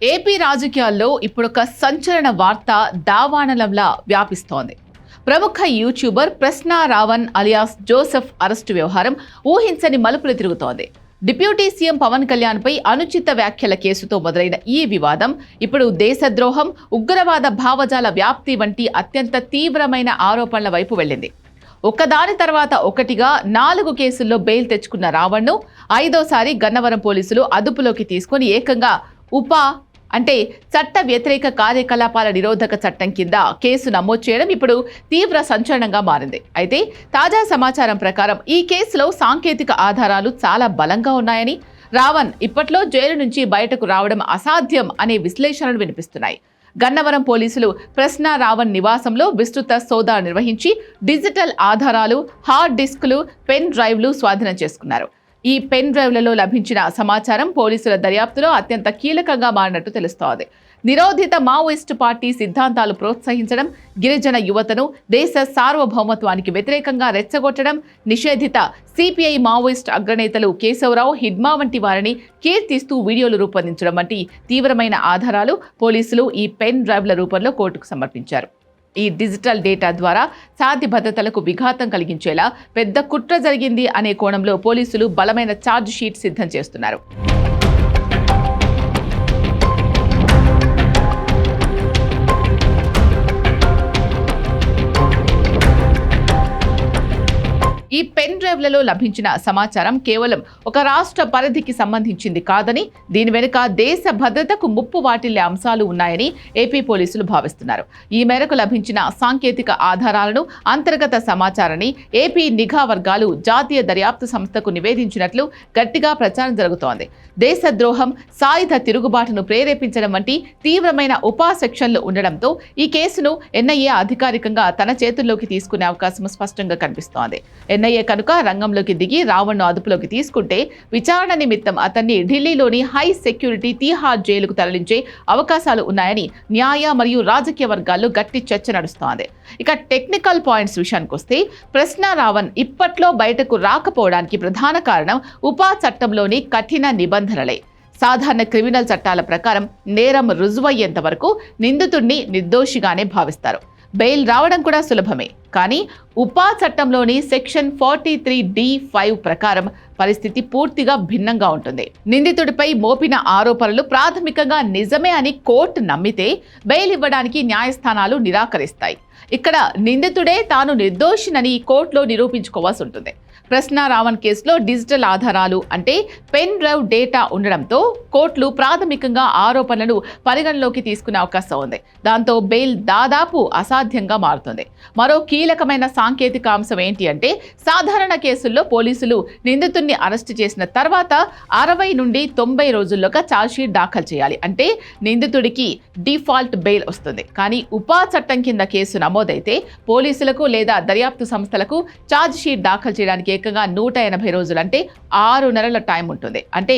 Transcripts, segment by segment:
AP రాజకీయాల్లో ఇప్పుడొక సంచలన వార్త దావానలంలా వ్యాపిస్తోంది. ప్రముఖ యూట్యూబర్ ప్రశ్న రావణ్ అలియాస్ జోసెఫ్ అరెస్టు వ్యవహారం ఊహించని మలుపులు తిరుగుతోంది. డిప్యూటీ సీఎం పవన్ కళ్యాణ్పై అనుచిత వ్యాఖ్యల కేసుతో మొదలైన ఈ వివాదం ఇప్పుడు దేశద్రోహం, ఉగ్రవాద భావజాల వ్యాప్తి వంటి అత్యంత తీవ్రమైన ఆరోపణల వైపు వెళ్ళింది. ఒకదాని తర్వాత ఒకటిగా 4 కేసుల్లో బెయిల్ తెచ్చుకున్న రావణ్ను 5వసారి గన్నవరం పోలీసులు అదుపులోకి తీసుకుని ఏకంగా అంటే చట్ట వ్యతిరేక కార్యకలాపాల నిరోధక చట్టం కింద కేసు నమోదు చేయడం ఇప్పుడు తీవ్ర సంచలనంగా మారింది. అయితే తాజా సమాచారం ప్రకారం ఈ కేసులో సాంకేతిక ఆధారాలు చాలా బలంగా ఉన్నాయని, రావణ్ ఇప్పట్లో జైలు నుంచి బయటకు రావడం అసాధ్యం అనే విశ్లేషణలు వినిపిస్తున్నాయి. గన్నవరం పోలీసులు ప్రశ్న రావణ్ నివాసంలో విస్తృత సోదా నిర్వహించి డిజిటల్ ఆధారాలు, హార్డ్ డిస్కులు, పెన్ డ్రైవ్లు స్వాధీనం చేసుకున్నారు. ఈ పెన్ డ్రైవ్లలో లభించిన సమాచారం పోలీసుల దర్యాప్తులో అత్యంత కీలకంగా మారినట్టు తెలుస్తోంది. నిరోధిత మావోయిస్టు పార్టీ సిద్ధాంతాలు ప్రోత్సహించడం, గిరిజన యువతను దేశ సార్వభౌమత్వానికి వ్యతిరేకంగా రెచ్చగొట్టడం, నిషేధిత సిపిఐ మావోయిస్ట్ అగ్రనేతలు కేశవరావు, హిడ్మా వంటి వారిని కీర్తిస్తూ వీడియోలు రూపొందించడం వంటి తీవ్రమైన ఆధారాలు పోలీసులు ఈ పెన్ డ్రైవ్ల రూపంలో కోర్టుకు సమర్పించారు. ఈ డిజిటల్ డేటా ద్వారా శాంతి భద్రతలకు విఘాతం కలిగించేలా పెద్ద కుట్ర జరిగింది అనే కోణంలో పోలీసులు బలమైన ఛార్జ్ షీట్ సిద్ధం చేస్తున్నారు. ఈ పెన్ డ్రైవ్లలో లభించిన సమాచారం కేవలం ఒక రాష్ట్ర పరిధికి సంబంధించింది కాదని, దీని వెనుక దేశ భద్రతకు ముప్పు వాటిల్లే అంశాలు ఉన్నాయని ఏపీ పోలీసులు భావిస్తున్నారు. ఈ మేరకు లభించిన సాంకేతిక ఆధారాలను, అంతర్గత సమాచారాన్ని ఏపీ నిఘా వర్గాలు జాతీయ దర్యాప్తు సంస్థకు నివేదించినట్లు గట్టిగా ప్రచారం జరుగుతోంది. దేశద్రోహం, సాయుధ తిరుగుబాటును ప్రేరేపించడం వంటి తీవ్రమైన సెక్షన్లు ఉండడంతో ఈ కేసును ఎన్ఐఏ అధికారికంగా తన చేతుల్లోకి తీసుకునే అవకాశం స్పష్టంగా కనిపిస్తోంది. ఎన్ఐఏ కనుక రంగంలోకి దిగి రావణ్ను అదుపులోకి తీసుకుంటే విచారణ నిమిత్తం అతన్ని ఢిల్లీలోని హై సెక్యూరిటీ తీహార్ జైలుకు తరలించే అవకాశాలు ఉన్నాయని న్యాయ మరియు రాజకీయ వర్గాల్లో గట్టి చర్చ నడుస్తోంది. ఇక టెక్నికల్ పాయింట్స్ విషయానికి వస్తే ప్రశ్న రావణ్ ఇప్పట్లో బయటకు రాకపోవడానికి ప్రధాన కారణం ఉపా చట్టంలోని కఠిన నిబంధనలే. సాధారణ క్రిమినల్ చట్టాల ప్రకారం నేరం రుజువయ్యేంత వరకు నిందితుడిని నిర్దోషిగానే భావిస్తారు. బెయిల్ రావడం కూడా సులభమే. కానీ ఉపా చట్టంలోని సెక్షన్ 43D(5) ప్రకారం పరిస్థితి పూర్తిగా భిన్నంగా ఉంటుంది. నిందితుడిపై మోపిన ఆరోపణలు ప్రాథమికంగా నిజమే అని కోర్టు నమ్మితే బెయిల్ ఇవ్వడానికి న్యాయస్థానాలు నిరాకరిస్తాయి. ఇక్కడ నిందితుడే తాను నిర్దోషినని కోర్టులో నిరూపించుకోవాల్సి ఉంటుంది. ప్రశ్న రావణ్ కేసులో డిజిటల్ ఆధారాలు అంటే పెన్ డ్రైవ్ డేటా ఉండడంతో కోర్టులు ప్రాథమికంగా ఆరోపణలను పరిగణలోకి తీసుకునే అవకాశం ఉంది. దాంతో బెయిల్ దాదాపు అసాధ్యంగా మారుతుంది. మరో కీలకమైన సాంకేతిక అంశం ఏంటి అంటే, సాధారణ కేసుల్లో పోలీసులు నిందితుడిని అరెస్టు చేసిన తర్వాత 60 నుండి 90 రోజుల్లోగా ఛార్జ్షీట్ దాఖలు చేయాలి. అంటే నిందితుడికి డిఫాల్ట్ బెయిల్ వస్తుంది. కానీ ఉపా చట్టం కింద కేసు నమోదైతే పోలీసులకు లేదా దర్యాప్తు సంస్థలకు ఛార్జ్షీట్ దాఖలు చేయడానికి ఏకంగా 180 రోజులు అంటే 6 నెలల టైం ఉంటుంది. అంటే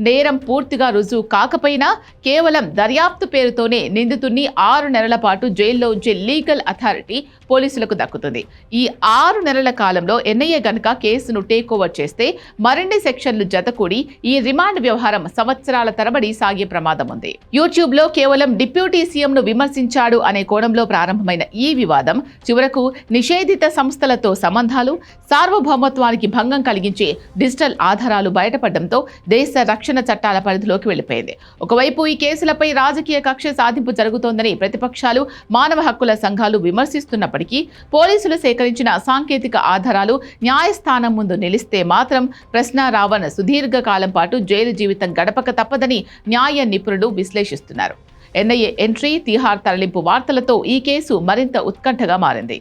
నేరం పూర్తిగా రుజువు కాకపోయినా కేవలం దర్యాప్తు పేరుతోనే నిందితుడిని 6 నెలల పాటు జైల్లో ఉంచే లీగల్ అథారిటీ పోలీసులకు దక్కుతుంది. ఈ 6 నెలల కాలంలో ఎన్ఐఏ గనుక కేసును టేక్ ఓవర్ చేస్తే మరిన్ని సెక్షన్లు జతకూడి ఈ రిమాండ్ వ్యవహారం సంవత్సరాల తరబడి సాగే ప్రమాదం ఉంది. యూట్యూబ్ లో కేవలం డిప్యూటీ సీఎం ను విమర్శించాడు అనే కోణంలో ప్రారంభమైన ఈ వివాదం చివరకు నిషేధిత సంస్థలతో సంబంధాలు, సార్వభౌమత్వానికి భంగం కలిగించే డిజిటల్ ఆధారాలు బయటపడడంతో దేశ రక్షణ చట్టాల పరిధిలోకి వెళ్లిపోయింది. ఒకవైపు ఈ కేసులపై రాజకీయ కక్ష సాధింపు జరుగుతోందని ప్రతిపక్షాలు, మానవ హక్కుల సంఘాలు విమర్శిస్తున్నప్పటికీ పోలీసులు సేకరించిన సాంకేతిక ఆధారాలు న్యాయస్థానం ముందు నిలిస్తే మాత్రం ప్రశ్న రావణ్ సుదీర్ఘకాలం పాటు జైలు జీవితం గడపక తప్పదని న్యాయ నిపుణులు విశ్లేషిస్తున్నారు. ఎన్ఐఏ ఎంట్రీ, తిహార్ తరలింపు వార్తలతో ఈ కేసు మరింత ఉత్కంఠగా మారింది.